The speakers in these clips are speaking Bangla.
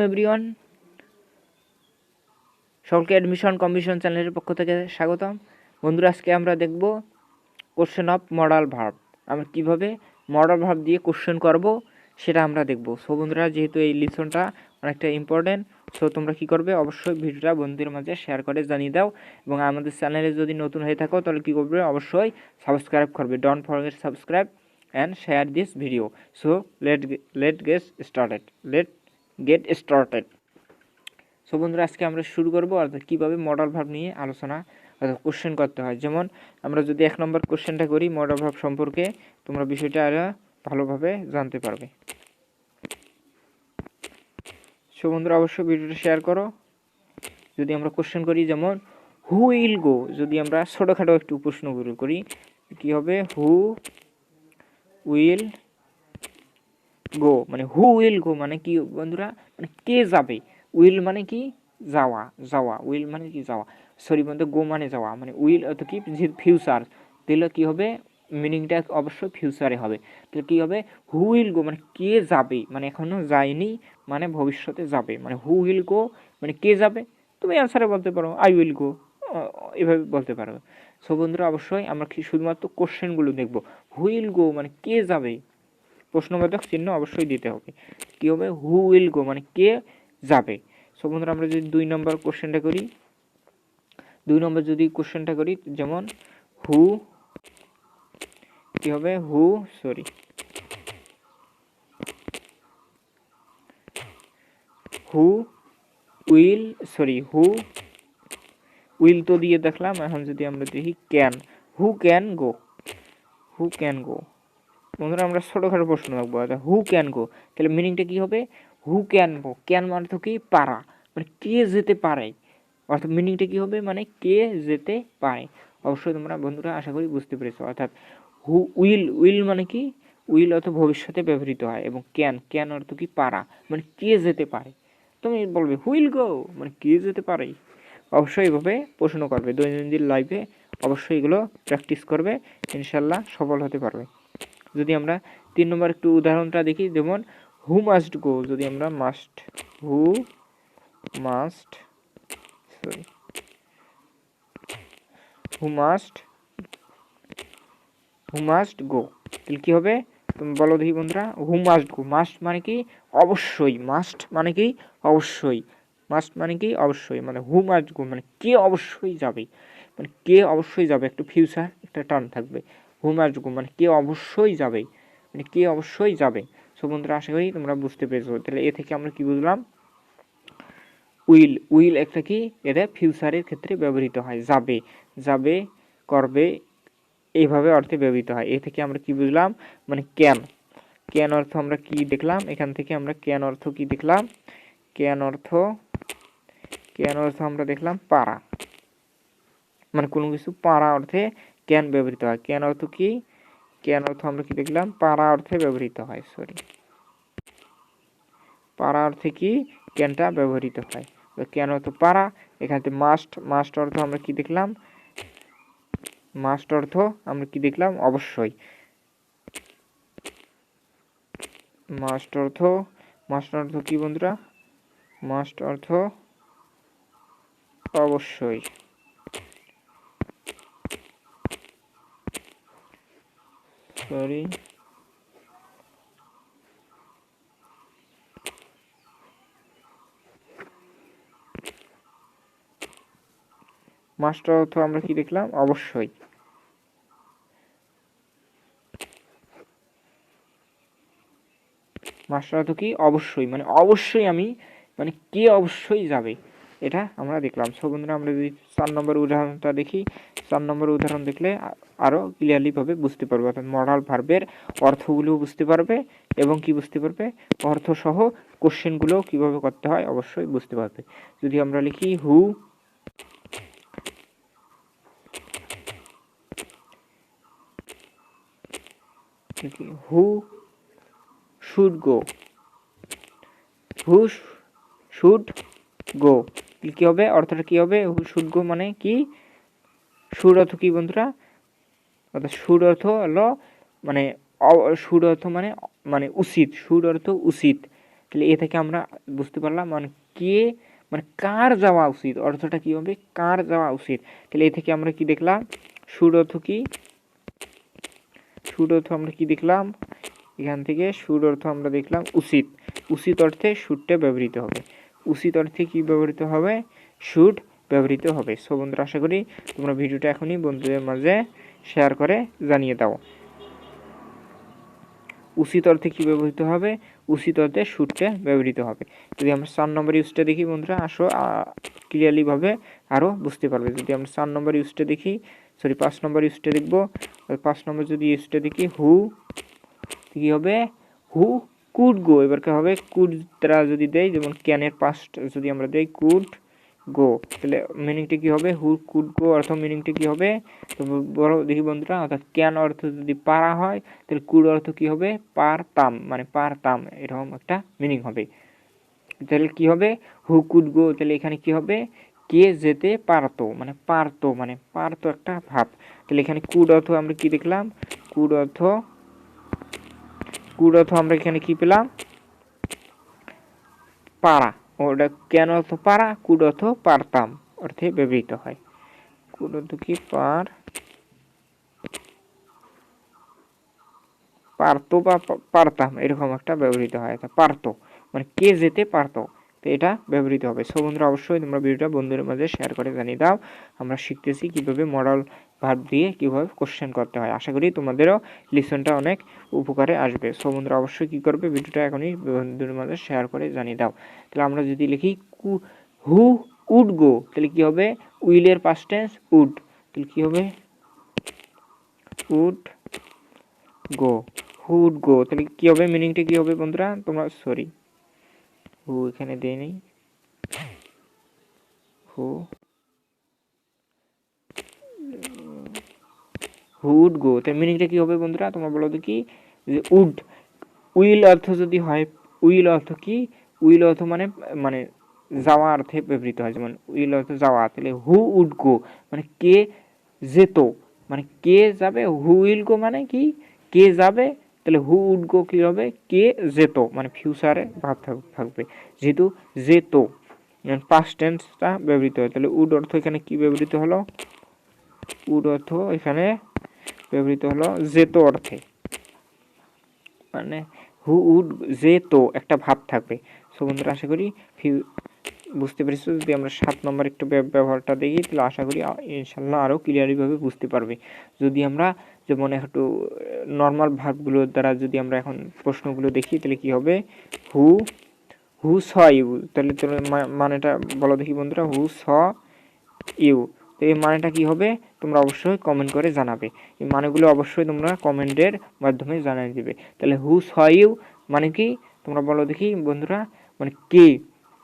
এভরিওয়ান, সকলকে অ্যাডমিশন কম্পিটিশন চ্যানেলের পক্ষ থেকে স্বাগতম। বন্ধুরা, আজকে আমরা দেখব কোশ্চেন অফ মডাল ভার্ব। আমরা কিভাবে মডাল ভার্ব দিয়ে কোশ্চেন করব সেটা আমরা দেখব। সো বন্ধুরা, যেহেতু এই লিসনটা অনেকটা ইম্পর্টেন্ট, সো তোমরা কি করবে, অবশ্যই ভিডিওটা বন্ধুদের মাঝে শেয়ার করে জানিয়ে দাও। এবং আমাদের চ্যানেলে যদি নতুন হয়ে থাকো তাহলে কী করবে, অবশ্যই সাবস্ক্রাইব করবে। Don't forget subscribe and share this video. So late get started. So বন্ধুরা, আজকে আমরা শুরু করবো অর্থাৎ কীভাবে মডাল ভার্ব নিয়ে আলোচনা অর্থাৎ কোশ্চেন করতে হয়। যেমন আমরা যদি 1 নম্বর কোশ্চেনটা করি মডাল ভার্ব সম্পর্কে, তোমরা বিষয়টা আরও ভালোভাবে জানতে পারবে। সো বন্ধুরা, অবশ্যই ভিডিওটা শেয়ার করো। যদি আমরা কোশ্চেন করি, যেমন হু উইল গো, যদি আমরা ছোটোখাটো একটু প্রশ্ন করি কী হবে, হু উইল গো, মানে হু উইল গো মানে কি বন্ধুরা, মানে কে যাবে। উইল মানে কি, যাওয়া উইল মানে কি যাওয়া, সরি বন্ধু, গো মানে যাওয়া, মানে উইল অর্থ কি ফিউচার, তাহলে কি হবে, মিনিংটা অবশ্যই ফিউচারে হবে। তাহলে কি হবে, হু উইল গো মানে কে যাবে, মানে এখনো যায়নি, মানে ভবিষ্যতে যাবে, মানে হু উইল গো মানে কে যাবে। তুমি অ্যান্সারে বলতে পারো আই উইল গো, এভাবে বলতে পারো। সো বন্ধুরা, অবশ্যই আমরা শুধুমাত্র কোশ্চেনগুলো দেখবো। হু উইল গো মানে কে যাবে, প্রশ্নবোধক চিহ্ন অবশ্যই দিতে হবে। কি হবে, হু উইল গো মানে কে যাবে। সো বন্ধুরা, আমরা যদি 2 নম্বর কোশ্চেনটা করি, 2 নম্বর যদি কোশ্চেনটা করি, যেমন হু কি হবে, হু উইল তো দিয়ে দেখলাম। এখন যদি আমরা দেখি ক্যান, হু ক্যান গো, বন্ধুরা আমরা ছোটোখাটো প্রশ্ন রাখবো, হু ক্যান গো, তাহলে মিনিংটা কি হবে, হু ক্যান গো, ক্যান মানে তো কি পারা, মানে কে যেতে পারে, অর্থাৎ মিনিংটা কি হবে, মানে কে যেতে পারে। অবশ্যই তোমরা বন্ধুরা আশা করি বুঝতে পেরেছো। অর্থাৎ উইল মানে কি, উইল অর্থ ভবিষ্যতে ব্যবহৃত হয়, এবং ক্যান অর্থ কি পারা, মানে কে যেতে পারে। তুমি বলবে হুইল গো মানে কে যেতে পারে। অবশ্যই এইভাবে প্রশ্ন করবে দৈনন্দিন লাইফে, অবশ্যই এগুলো প্র্যাকটিস করবে, ইনশাল্লাহ সফল হতে পারবে। যদি আমরা 3 নম্বর একটু উদাহরণটা দেখি, যেমন হু মাস্ট গো, যদি আমরা হু মাস্ট গো, তাহলে কি হবে, তুমি বলো দেখি বন্ধুরা। হু মাস্ট গো, মাস্ট মানে কি অবশ্যই, মানে হু মাস্ট গো মানে কে অবশ্যই যাবে, মানে কে অবশ্যই যাবে, একটু ফিউচার একটা টার্ম থাকবে। হু মাস্ট গো মানে কে অবশ্যই যাবে, মানে কে অবশ্যই যাবে। সো বন্ধুরা, আশা করি তোমরা বুঝতে পেরেছো। তাহলে এ থেকে আমরা কি বুঝলাম, উইল একটা কি, এটা ফিউচারের ক্ষেত্রে ব্যবহৃত হয়, যাবে করবে এইভাবে অর্থে ব্যবহৃত হয়। এ থেকে আমরা কি বুঝলাম, মানে ক্যান অর্থ আমরা কি দেখলাম, এখান থেকে আমরা ক্যান অর্থ কি দেখলাম, ক্যান অর্থ আমরা দেখলাম পারা, মানে কোনো কিছু পারা অর্থে ক্যান ব্যবহৃত হয়। ক্যান অর্থ কি, ক্যান অর্থ আমরা কি দেখলাম, পারা অর্থে ব্যবহৃত হয়, পারা অর্থে কি ক্যানটা ব্যবহৃত হয়। ক্যান অর্থ পারা, এখানে মাস্ট অর্থ আমরা কি দেখলাম, অবশ্যই। মাস্ট অর্থ কি বন্ধুরা, মাস্ট অর্থ অবশ্যই। মাস্টার অর্থ আমরা কি দেখলাম, অবশ্যই। মাস্টার অর্থ কি অবশ্যই, মানে অবশ্যই আমি, মানে কে অবশ্যই যাবে, এটা আমরা দেখলাম। সো বন্ধুরা, আমরা যদি 4 নম্বর উদাহরণটা দেখি, 4 নম্বর উদাহরণ দেখলে আরও ক্লিয়ারলি ভাবে বুঝতে পারবে, অর্থাৎ মডাল ভার্বের অর্থগুলো বুঝতে পারবে, এবং কি বুঝতে পারবে, অর্থ সহ কোশ্চেনগুলো কিভাবে করতে হয় অবশ্যই বুঝতে পারবে। যদি আমরা লিখি হু শুড গো, কি হবে, অর্থটা কি হবে, হু শুড গো মানে কি, শুড অর্থ কি বন্ধুরা, অর্থাৎ শুড অর্থ হলো মানে শুড অর্থ মানে উচিত, শুড অর্থ উচিত, তাহলে এ থেকে আমরা বুঝতে পারলাম মানে কে মানে কার যাওয়া উচিত, অর্থটা কি হবে কার যাওয়া উচিত। তাহলে এ থেকে আমরা কি দেখলাম শুড অর্থ কি, শুড অর্থ আমরা কি দেখলাম এখান থেকে শুড অর্থ আমরা দেখলাম উচিত, উচিত অর্থে শুডটা ব্যবহৃত হবে, উচিত অর্থে কি ব্যবহৃত হবে শুড ব্যবহৃত হবে। সো বন্ধুরা আশা করি তোমরা ভিডিওটা এখনই বন্ধুদের মাঝে শেয়ার করে জানিয়ে দাও উচিত অর্থে কি ব্যবহৃত হবে, উচিত অর্থে শুডটা ব্যবহৃত হবে। যদি আমরা 4 নম্বর ইউজটা দেখি বন্ধুরা আসো ক্লিয়ারলি ভাবে আরও বুঝতে পারবে। যদি আমরা 4 নম্বর ইউজটা দেখি, সরি 5 নম্বর ইউজটা দেখব, 5 নম্বর যদি ইউজটা দেখি হু কি হবে হু কুড গো, এবার কি হবে কুড দ্বারা যদি দেই যেমন ক্যানের পাস্ট যদি আমরা দেই কুড গো, তাহলে মিনিংটা কি হবে হু কুড গো অর্থ মিনিংটা কি হবে তো বড় দেখি বন্ধুরা, অর্থাৎ ক্যান অর্থ যদি পারা হয় তাহলে কুড অর্থ কি হবে পারতাম, মানে পারতাম এরকম একটা মিনিং হবে। তাহলে কি হবে হু কুড গো, তাহলে এখানে কি হবে কে যেতে পারতো, মানে পারতো মানে পারতো একটা ভাব। তাহলে এখানে কুড অর্থ আমরা কি দেখলাম কুড অর্থ, কুড অর্থ আমরা এখানে কি পেলাম পারা, ওটা কেন অর্থ পারা, কুড অর্থ পারতাম অর্থে ব্যবহৃত হয়। কুড অর্থ কি পারতো বা পারতাম এরকম একটা ব্যবহৃত হয়, পারতো মানে কে যেতে পারতো, তো এটা ব্যবহৃত হবে। সো বন্ধুরা অবশ্যই তোমরা ভিডিওটা বন্ধুদের মাঝে শেয়ার করে জানিয়ে দাও। আমরা শিখতেছি কিভাবে মডাল ভার্ব দিয়ে কিভাবে কোশ্চেন করতে হয়। আশা করি তোমাদেরও লিসনটা অনেক উপকারে আসবে। সো বন্ধুরা অবশ্যই কি করবে ভিডিওটা এখনই বন্ধুদের মাঝে শেয়ার করে জানিয়ে দাও। তাহলে আমরা যদি লিখি হু উড গো, তাহলে কি হবে উইলের পাস্ট টেন্স উড, তাহলে কি হবে would go, who would go, তাহলে কি হবে মিনিংটা কি হবে বন্ধুরা তোমরা সরি হু এখানে দেই নেই, হু উড গো, তার মিনিংটা কি হবে বন্ধুরা তোমরা বলো তো কি যে উড উইল অর্থ যদি হয়, উইল অর্থ কি উইল অর্থ মানে মানে যাওয়া অর্থে ব্যবহৃত হয়, যেমন উইল অর্থ যাওয়া, তাহলে হু উড গো মানে কে যেত, মানে কে যাবে, হু উইল গো মানে কি কে যাবে, তাহলে হু উড গো কি হবে কে যেত, মানে ফিউচারে ভাব থাকবে যেহেতু যেত পাস্ট টেন্সটা ব্যবহৃত হয়। তাহলে উড অর্থ এখানে কি ব্যবহৃত হলো, উড অর্থ এখানে ব্যবহৃত হলো যেত অর্থে, মানে হু উড যেত একটা ভাব থাকবে। সো বন্ধুরা আশা করি বুঝতে পেরেছো। যদি আমরা 7 নম্বর একটু ব্যবহারটা দেখি তাহলে আশা করি ইনশাল্লাহ আরও ক্লিয়ারলিভাবে বুঝতে পারবে। যদি আমরা যেমন একটু নর্মাল ভার্বগুলোর দ্বারা যদি আমরা এখন প্রশ্নগুলো দেখি তাহলে কি হবে হু হু স ইউ, তাহলে মানেটা বলো দেখি বন্ধুরা হু স ইউ, তো এই মানেটা কি হবে তোমরা অবশ্যই কমেন্ট করে জানাবে, এই মানেগুলো অবশ্যই তোমরা কমেন্টের মাধ্যমে জানিয়ে দিবে। তাহলে হু স ইউ মানে কি তোমরা বলো দেখি বন্ধুরা, মানে কে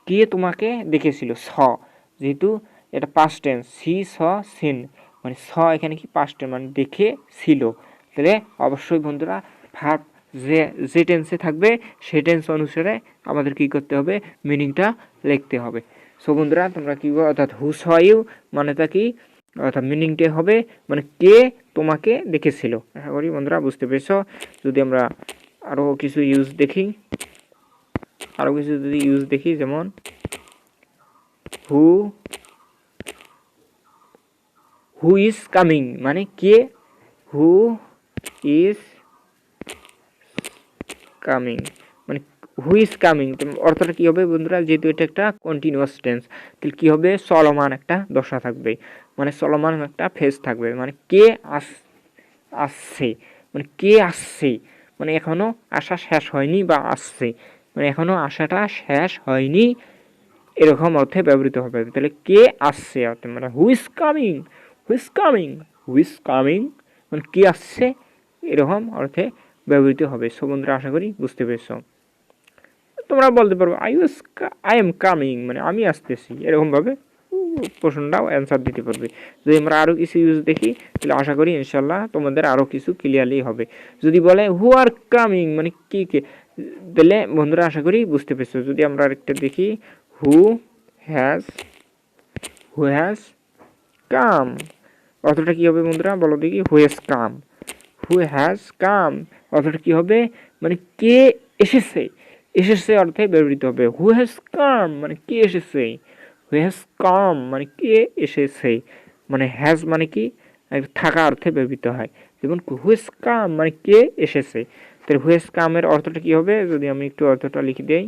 কে তোমাকে দেখেছিল, স যেহেতু এটা পাস্ট টেন্স সি স সিন মানে স এখানে কি পাস্ট টেন্স মানে দেখেছিল, তাহলে অবশ্যই বন্ধুরা ভার্ব যে টেন্সে থাকবে সেই টেন্স অনুসারে আমাদের কি করতে হবে মিনিংটা লিখতে হবে। সো বন্ধুরা তোমরা কি অর্থাৎ হু স ইউ মানেটা কি অর্থাৎ মিনিংটা হবে মানে কে তোমাকে দেখেছিল। আশা করি বন্ধুরা বুঝতে পেরেছো। যদি আমরা আরও কিছু ইউজ দেখি, আরও কিছু যদি ইউজ দেখি যেমন হু হু ইজ কামিং মানে কে, হু ইজ কামিং মানে হু ইজ কামিং অর্থটা কী হবে বন্ধুরা, যেহেতু এটা একটা কন্টিনিউয়াস টেন্স তাহলে কী হবে চলমান একটা দশা থাকবে, মানে চলমান একটা ফেজ থাকবে, মানে কে আসছে মানে কে আসছে মানে এখনও আসা শেষ হয়নি বা আসছে মানে এখনও আসাটা শেষ হয়নি এরকম অর্থে ব্যবহৃত হবে। তাহলে কে আসছে অর্থে মানে who is coming, who is coming, who is coming মানে কে আসছে এরকম অর্থে ব্যবহৃত হবে। সো বন্ধুরা আশা করি বুঝতে পেরেছো। তোমরা বলতে পারবো আই এম কামিং মানে আমি আসতেছি, এরকমভাবে প্রশ্নটাও অ্যান্সার দিতে পারবে। যদি আমরা আরও কিছু ইউজ দেখি তাহলে আশা করি ইনশাল্লাহ তোমাদের আরও কিছু ক্লিয়ারলি হবে। যদি বলে হু আর কামিং মানে কে কে, তাহলে বন্ধুরা আশা করি বুঝতে পেরেছো। যদি আমরা আরেকটা দেখি হু হ্যাজ কাম অর্থটা কী হবে বন্ধুরা বলো দেখি, who has come, who has come অর্থটা কী হবে মানে কে এসেছে, এসেছে অর্থে ব্যবহৃত হবে। হু হ্যাজ কাম মানে কে এসেছে, হু হ্যাজ কাম মানে কে এসেছে, মানে হ্যাজ মানে কি থাকা অর্থে ব্যবহৃত হয়। যেমন হু হ্যাজ কাম মানে কে এসেছে। তাহলে হু হ্যাজ কামের অর্থটা কি হবে, যদি আমি একটু অর্থটা লিখে দেই,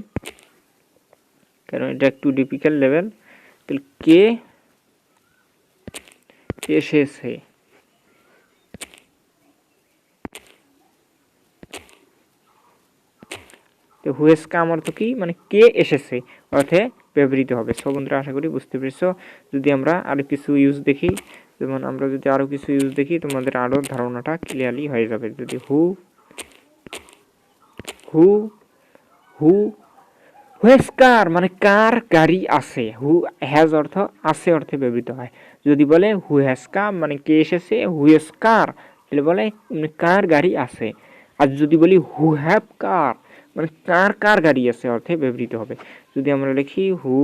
কারণ এটা একটু ডিফিকাল্ট লেভেল। তাহলে কে এসেছে, তো হু হ্যাজ কাম অর্থ কি, মানে কে এসেছে অর্থে ব্যবহৃত হবে। সো বন্ধুরা আশা করি বুঝতে পেরেছো। যদি আমরা আরো কিছু ইউজ দেখি, যেমন আমরা যদি আরো কিছু ইউজ দেখি তোমাদের আরো ধারণাটা ক্লিয়ারলি হয়ে যাবে। যদি হু হু হু হ্যাজ কার মানে কার গাড়ি আছে, হু হ্যাজ অর্থ আছে অর্থে ব্যবহৃত হয়। যদি বলে হু হ্যাজ কাম মানে কে এসেছে, হু হ্যাজ কার তাহলে বলে কার গাড়ি আছে। আর যদি বলি হু হ্যাভ কার মানে কার কার গাড়ি আছে অর্থে ব্যবহৃত হবে। যদি আমরা লিখি হু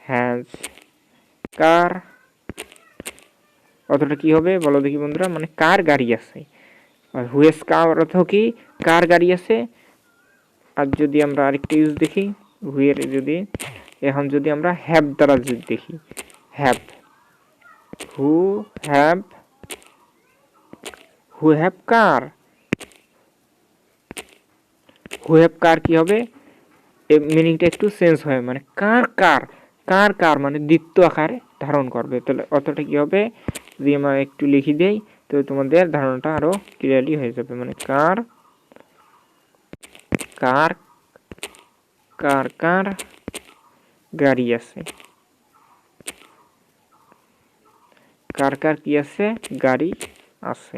হ্যাজ কার অর্থটা কি হবে বলো দেখি বন্ধুরা, মানে কার গাড়ি আছে। আর হু হ্যাজ কার অর্থ কি, কার গাড়ি আছে। আর যদি আমরা আরেকটা ইউজ দেখি হুয়ের, যদি এখন যদি আমরা হ্যাভ দ্বারা যদি দেখি, have who have who have car, who have car কি হবে, মিনিংটা একটু চেঞ্জ হয়, মানে কার কার কার কার মানে দ্বিত্ব আকারে ধারণ করবে। তাহলে অর্থটা কি হবে যদি আমরা একটু লিখে দেই, তো তোমাদের ধারণাটা আরো ক্লিয়ারলি হয়ে যাবে। মানে কার কার কার কার গাড়ি আছে, কার কার কি আছে গাড়ি আছে।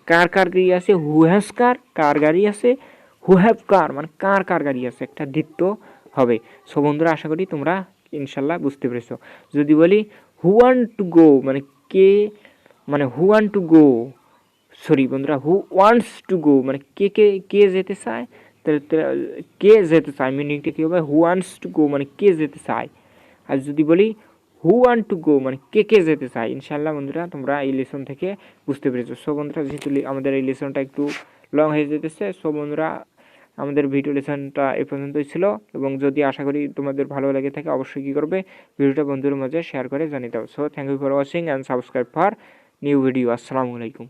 কার কার গাড়ি আছে, হু হ্যাজ কার কার গাড়ি আছে, হু হ্যাভ কার মানে কার কার গাড়ি আছে, একটা দ্বিত্ব হবে। সো বন্ধুরা আশা করি তোমরা ইনশাল্লাহ বুঝতে পেরেছো। যদি বলি হু ওয়ান্ট টু গো মানে কে, মানে who want to go, sorry বন্ধুরা হু ওয়ান্টস টু গো মানে কে কে কে যেতে চায়, কে যেতে চায় মিনিংটা কী হবে, হু ওয়ান্টস টু গো মানে কে যেতে চায়। আর যদি বলি হু ওয়ান্ট টু গো মানে কে কে যেতে চায়। ইনশাল্লাহ বন্ধুরা তোমরা এই লেসন থেকে বুঝতে পেরেছো। সো বন্ধুরা যেহেতু আমাদের এই লেসনটা একটু লং হয়ে যেতেছে, সো বন্ধুরা আমাদের ভিডিও লেসনটা এ পর্যন্তই ছিল। এবং যদি আশা করি তোমাদের ভালো লেগে থাকে অবশ্যই কী করবে, ভিডিওটা বন্ধুদের মাঝে শেয়ার করে জানিয়ে দাও। So thank you for watching and subscribe for new video. আসসালামু আলাইকুম।